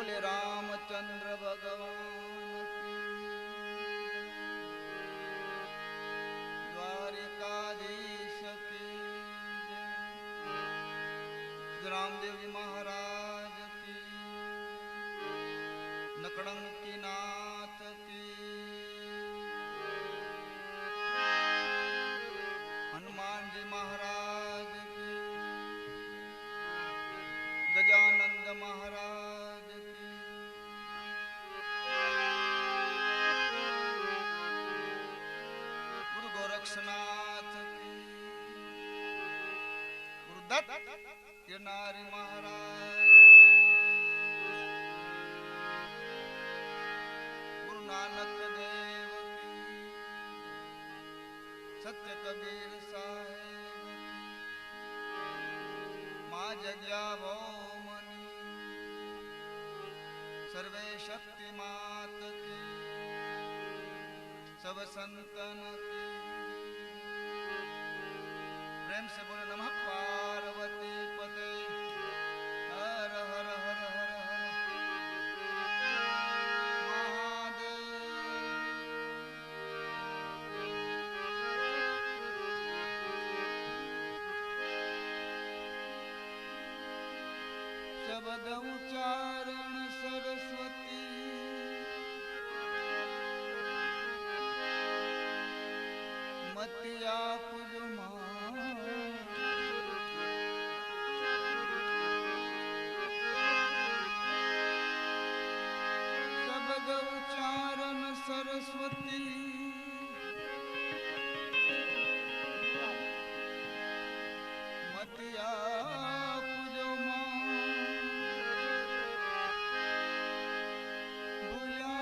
बोले रामचंद्र भगवान की, द्वारिकाधीश की जय। रामदेव जी महाराज की, नकड़ंकी नाथ की, हनुमान जी महाराज की, गजानंद महाराज की, गुरु गोरक्षनाथ की, गुरुदत्त गिरनारी महाराज, गुरु नानक देव की, सत्य कबीर साहेब की, माँ जग्या भौमनी, सर्वे शक्ति मात की, सब संतन की। प्रेम से बोले नमः पार्वती पते, हर हर हर हर शब्द उच्चारण सरस्वती, मतिया पुजमा, शब्द उच्चारण सरस्वती, मतिया पुजमा, भूया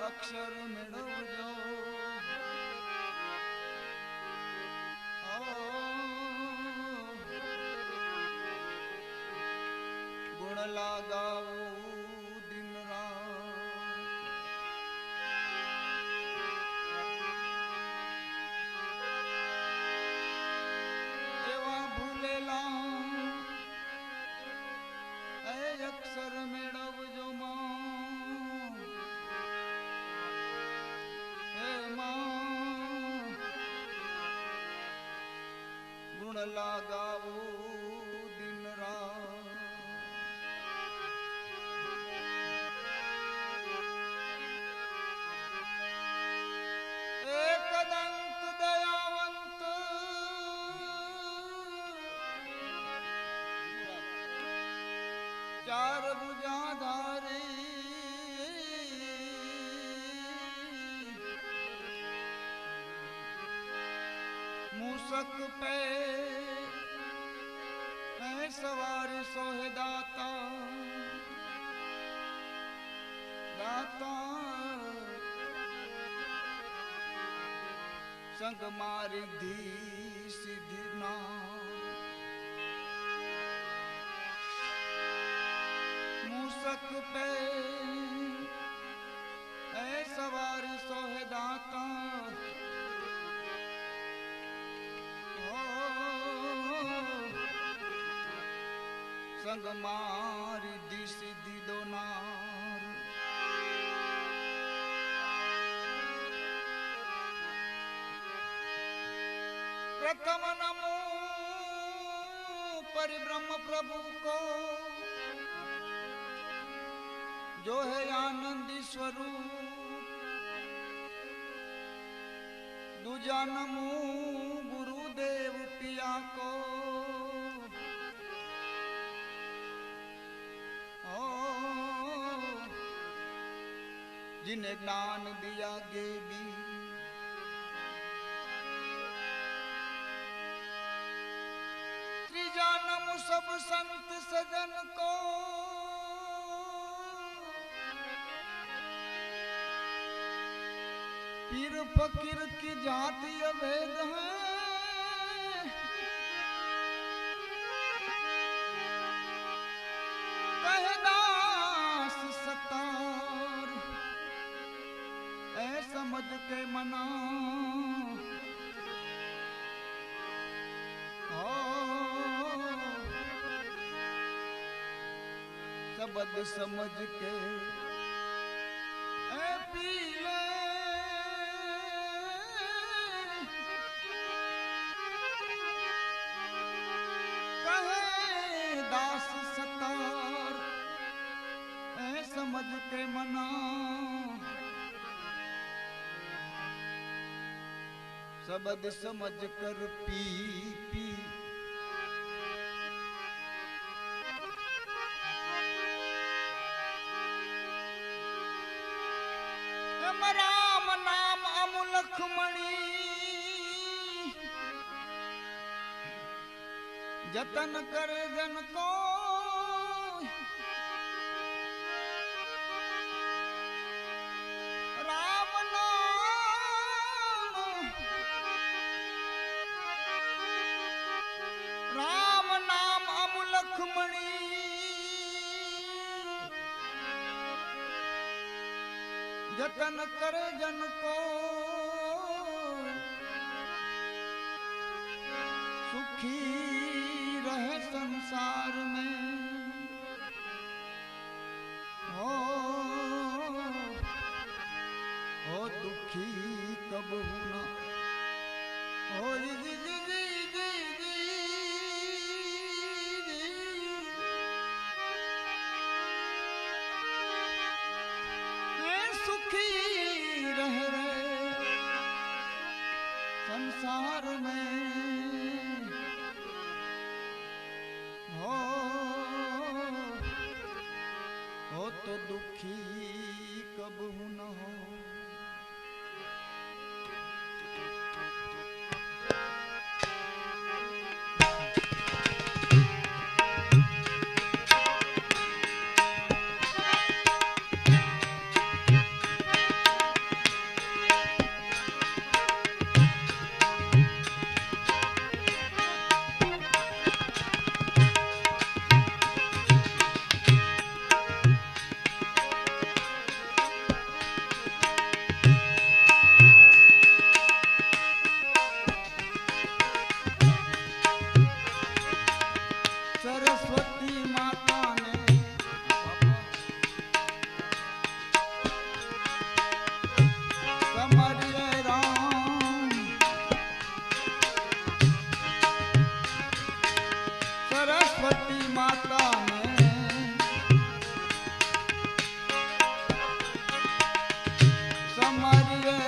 अक्षर मेळवजो, गुण लगाओ दिन रात, एवा भूलेला ए अक्षर मेळवजो मां, हे मां गुण लगाओ दिन रात। एकदंत दयावंत, चार भुजाधारी, मूसक पे है सवारी सोहे दाता, दाता संग मारी धी सिद्धि ना, मूसक पे है सवारी सोहे दाता, संग मारी दी सिद्धि दोनार। प्रथम नमो परिब्रह्म प्रभु को, जो है आनंदी स्वरूप। दूजा नमो गुरुदेव पिया को, जिन्हें ज्ञान दिया गेबी। त्रीजा नमो सब संत सजन को, पीर फकीर की जाति अभेद है, कहदास सतार ऐ समझ के मना। सब शब्द समझ के ऐ पी ले कहे दास सतार ऐ समझ के मना शब्द समझ कर पी पी राम नाम अमुलख मणि जतन करे जन को राम नाम अमुलख मणि जतन करे जन को सुखी रहे संसार में हो दुखी कब न हो संसार में हो तो दुखी कब न हो सरस्वती माता ने समरिए राम सरस्वती माता ने समरिए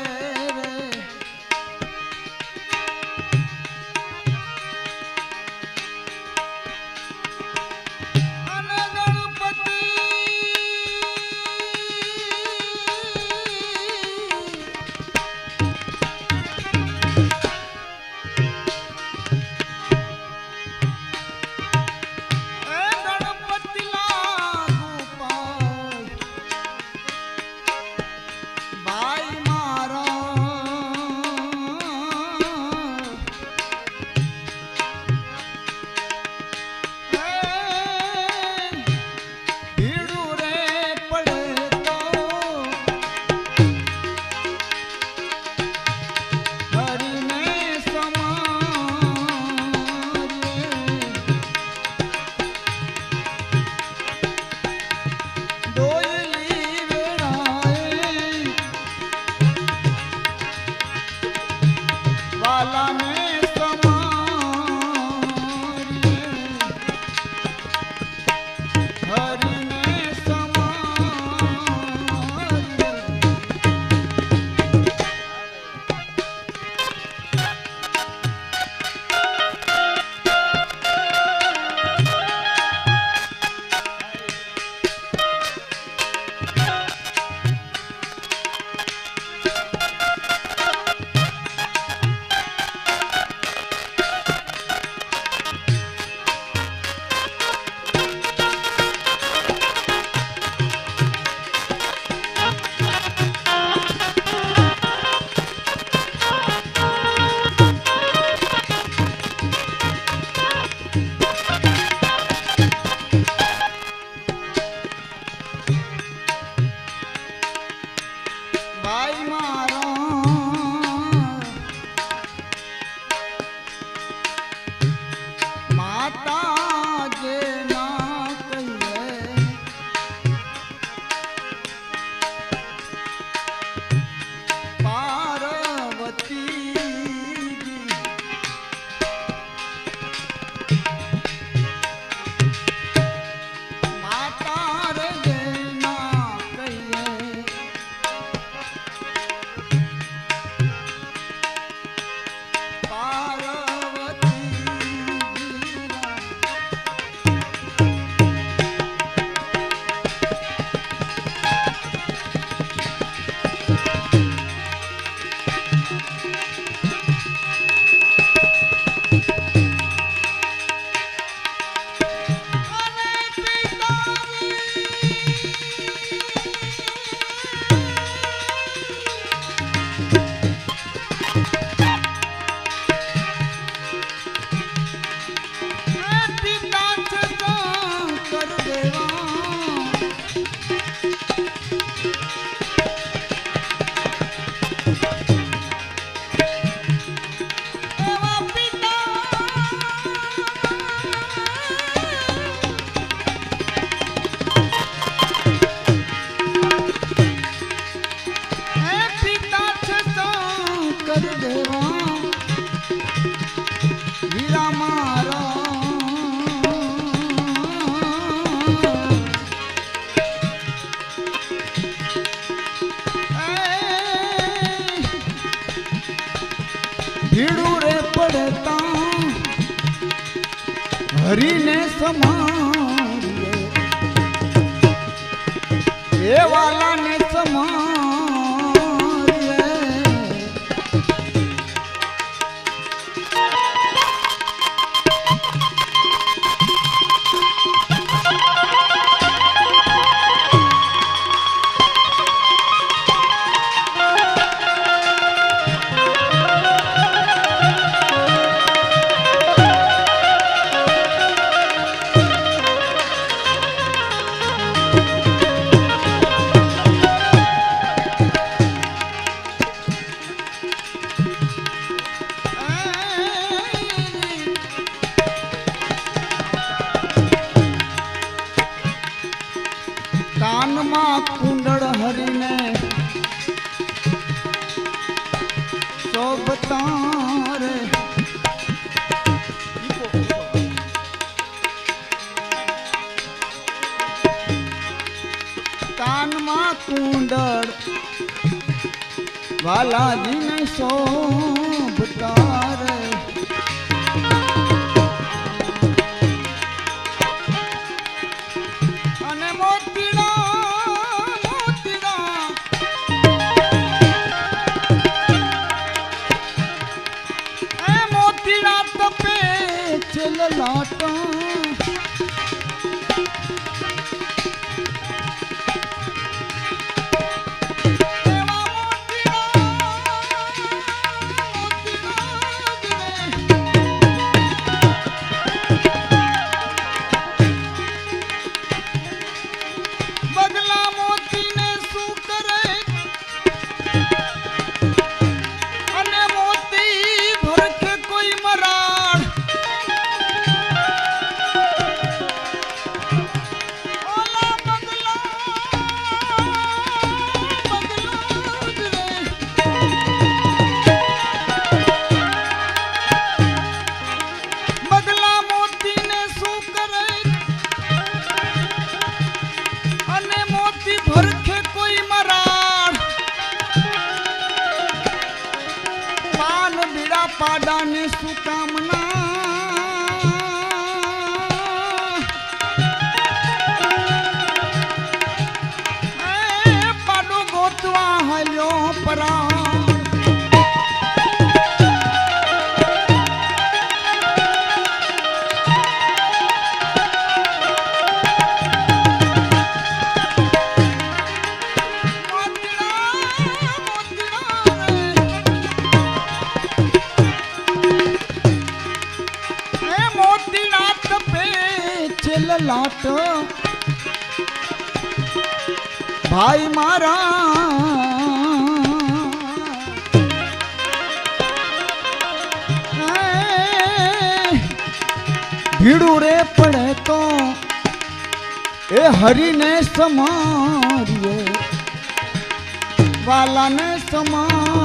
ભીડું રે પડતા હરીને સમારીએ એ વાલાને સમારીએ કાનમાં કુંડળ હરીને શોભતા રે કાનમાં કુંડળ વાલાજીને શોભતા રે અને મોતીડા તપે ચલ લાટા બગલા મોતીને શું કરે અને મોતી ભરખે કોઈ મરાડ ઓલા બગલા મોતીને શું કરે અને મોતી ભરખે કોઈ મરાડ પાન બીડા પાડાને શું કામના પાડો ગોતવા હલ્યો પરાણ લાટ ભાઈ મારા ભીડું રે પડે તો એ હરીને સમારીએ વાલાને સમારીએ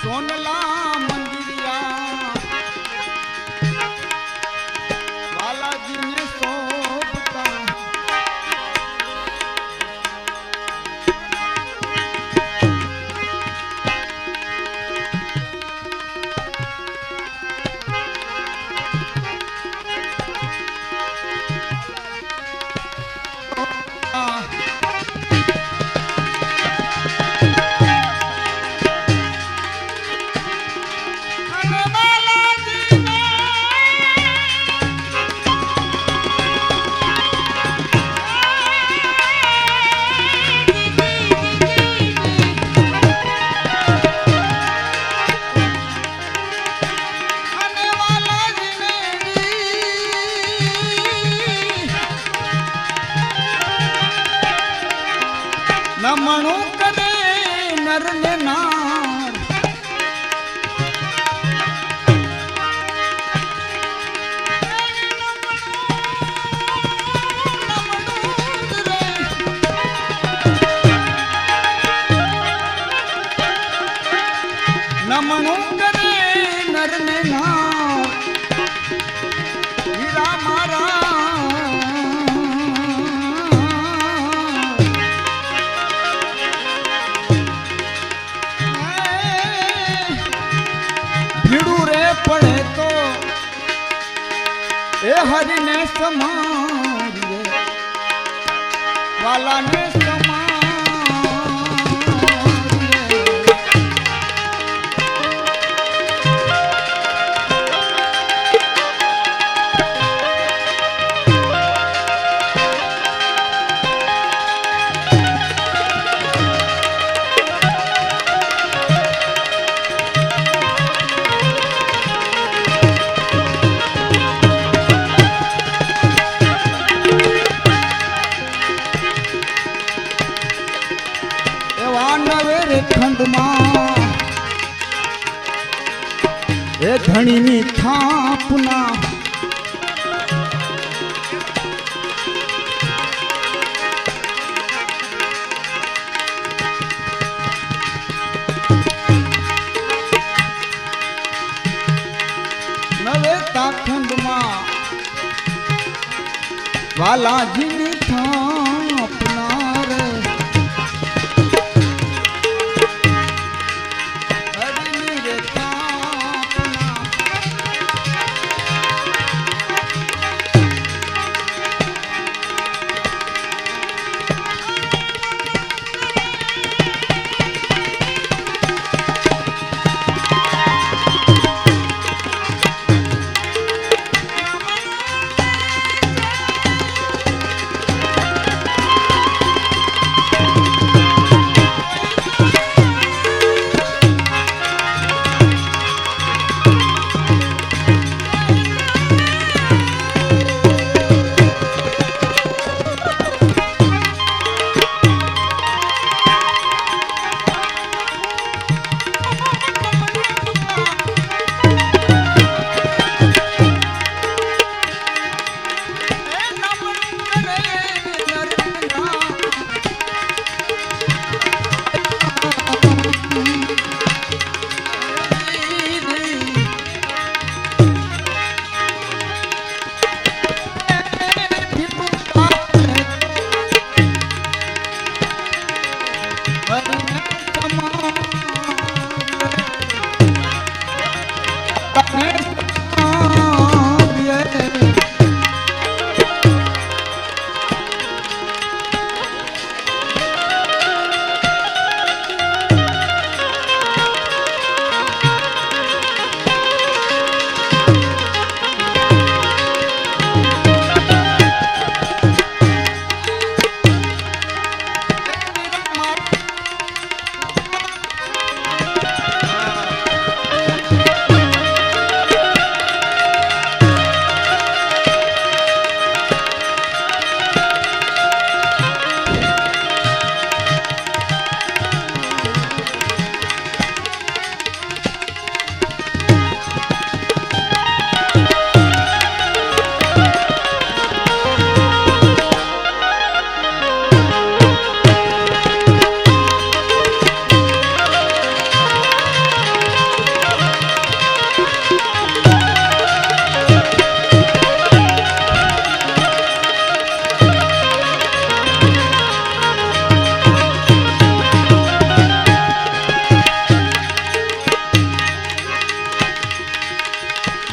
સોનલા મંદિરિયા વાલાજીને શોભતા નમણું કરે નર ને નાર નમણું કરે નર ને નાર હીરા મારા ભીડું રે પડે તો એ હરિને સમારીએ વાલાને ખંડમાં એ ધણીની થાપના નવે તાખંડમાં વાલાજીની થાપના રે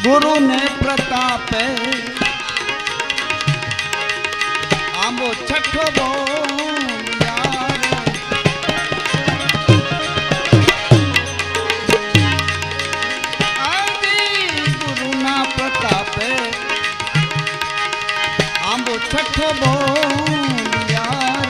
ગુરુ ને પ્રતાપે આંબો છઠ્ઠો બોલ્યાર આદિ ગુરુ ના પ્રતાપે આંબો છઠ્ઠો બોલ્યાર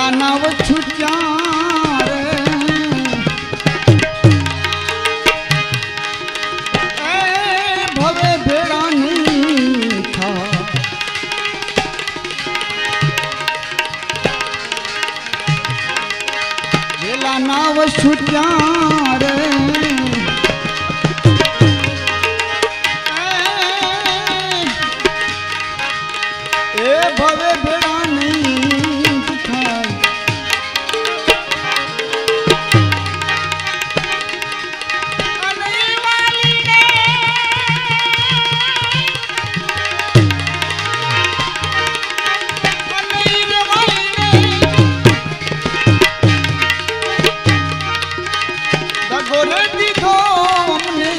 વેલા નાવ છૂટ્યા રે એ ભવે ભેળાની થા વેલા નાવ છૂટ્યા રે એ ભવે ભેળાની થાય ગોરે દીધો અમને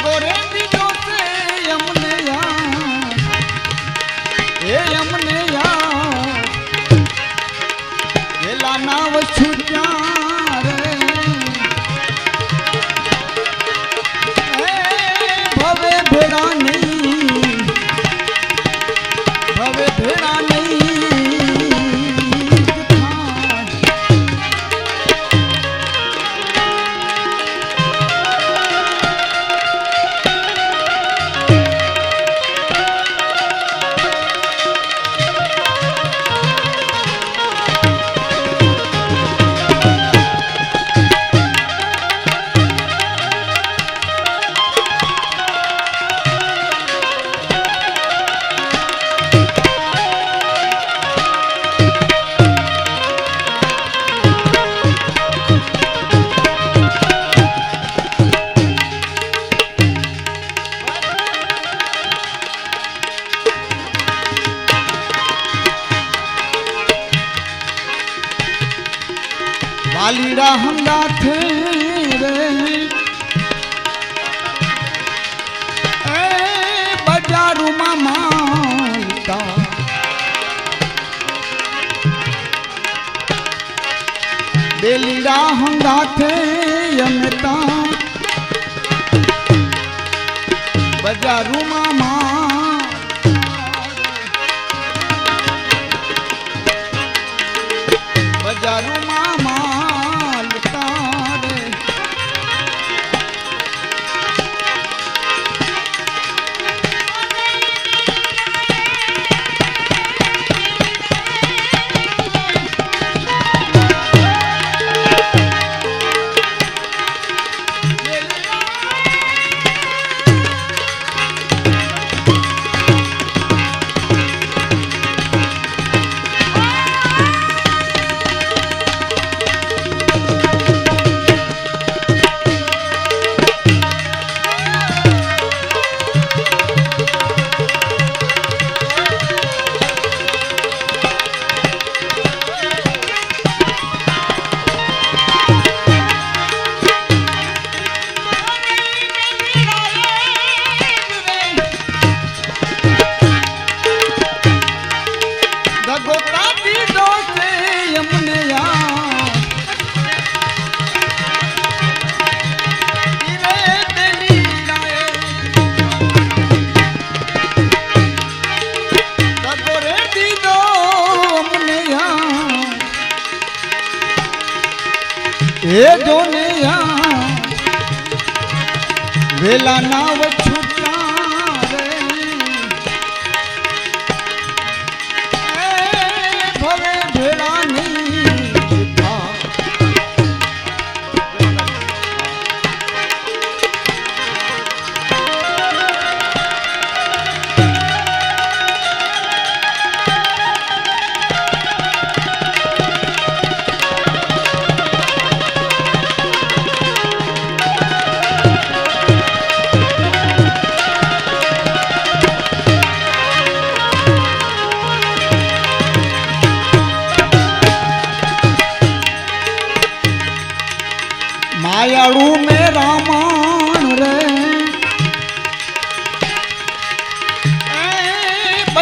ગોરે દીધો છે અમને એ અમને વેલા નાવ છૂટ્યા રે ભવે ભેળાની ભવે ભેળાની વાલીડા હંગાથે રે એ બજારુમાં માલતા બેલીડા હંગાથે અમે તા બજારુમાં બજારુમાં માલતા રે એ જોનિયા વેલા નાવ છૂટા રે એ ભવે ભેળાની થા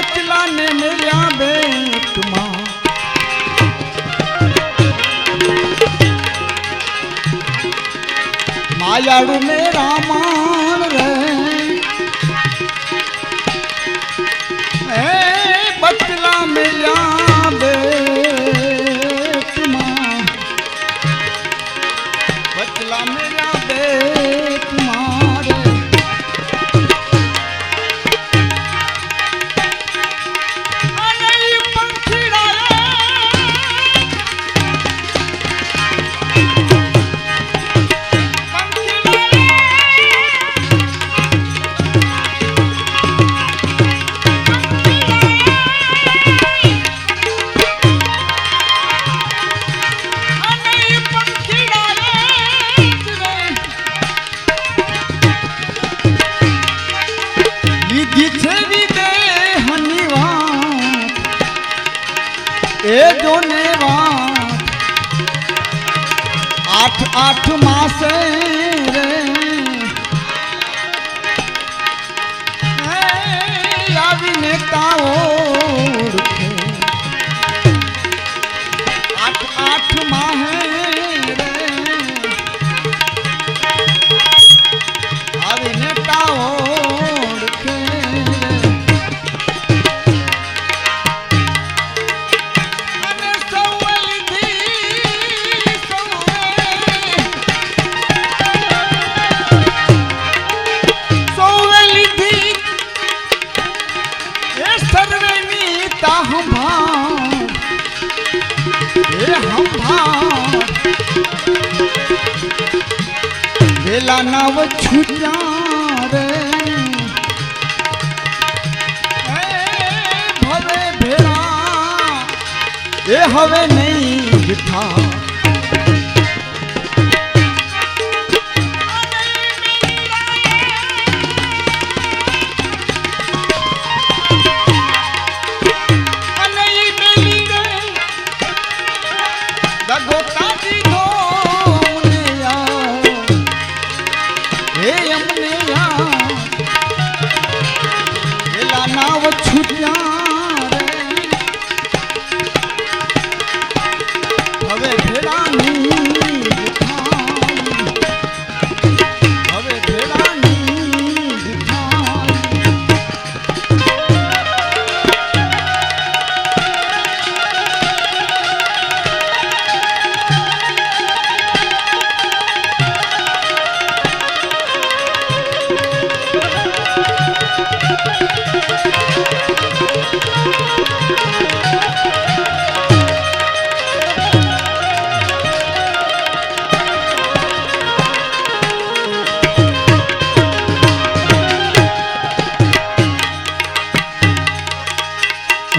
बचला ने मिल्या बेटमा मायाड़ू ने रामाण रे बचला मिल्या बेटमा बचला मिल्या बेटमा रे ए जो नेवा 8 मासे रे आवी नेताओ 8 माहे रे आवी नेताओ वेला नाव छुट्या रे भवे भेड़ा ए हवे नहीं बिठा नाव छुट्या रे हवे भेड़ानी हवे भेड़ानी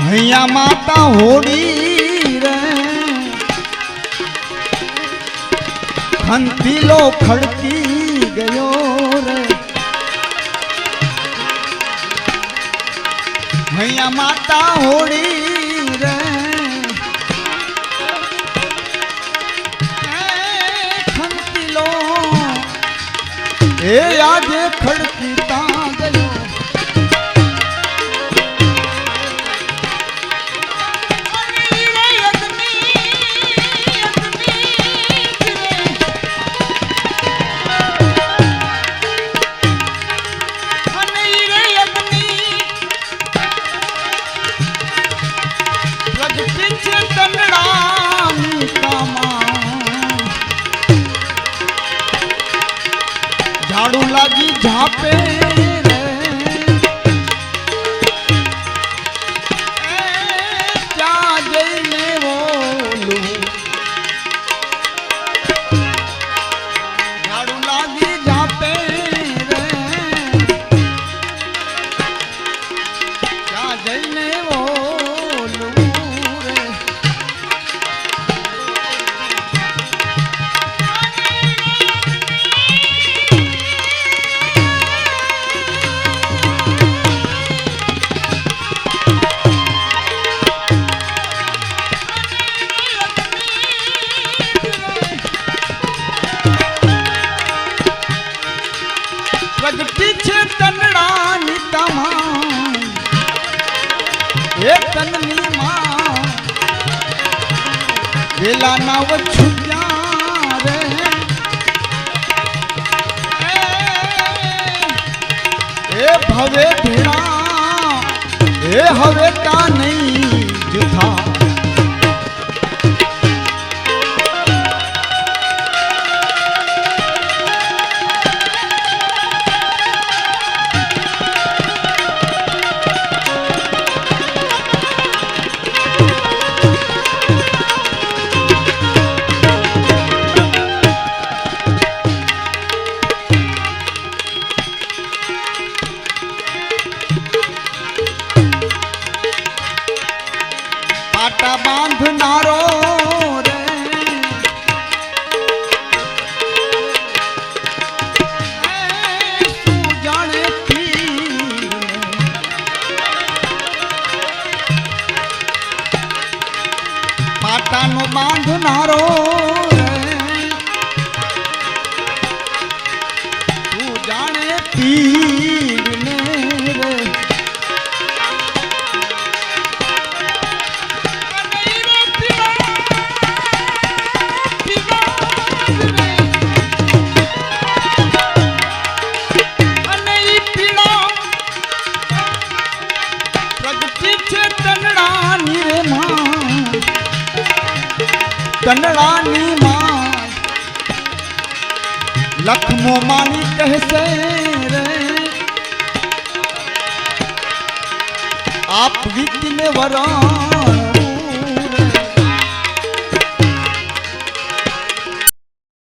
भैया माता होड़ी रे खंतीलो खड़की गयो रे भैया माता होड़ी रे खंतीलो ए आज खड़की ता गयो झाड़ू लागी झापे એ તનની માં વેલા નાવ છુટ્યા રે એ ભવે ભેળા એ હવે તા નહીં જુથા પાટા બાંધનારો રે તું જાણે પાટાનો બાંધનારો રે તું જાણે પીર ને રે તનડાની માં લખમો માની કહેશે રે આપ ગીતને વરા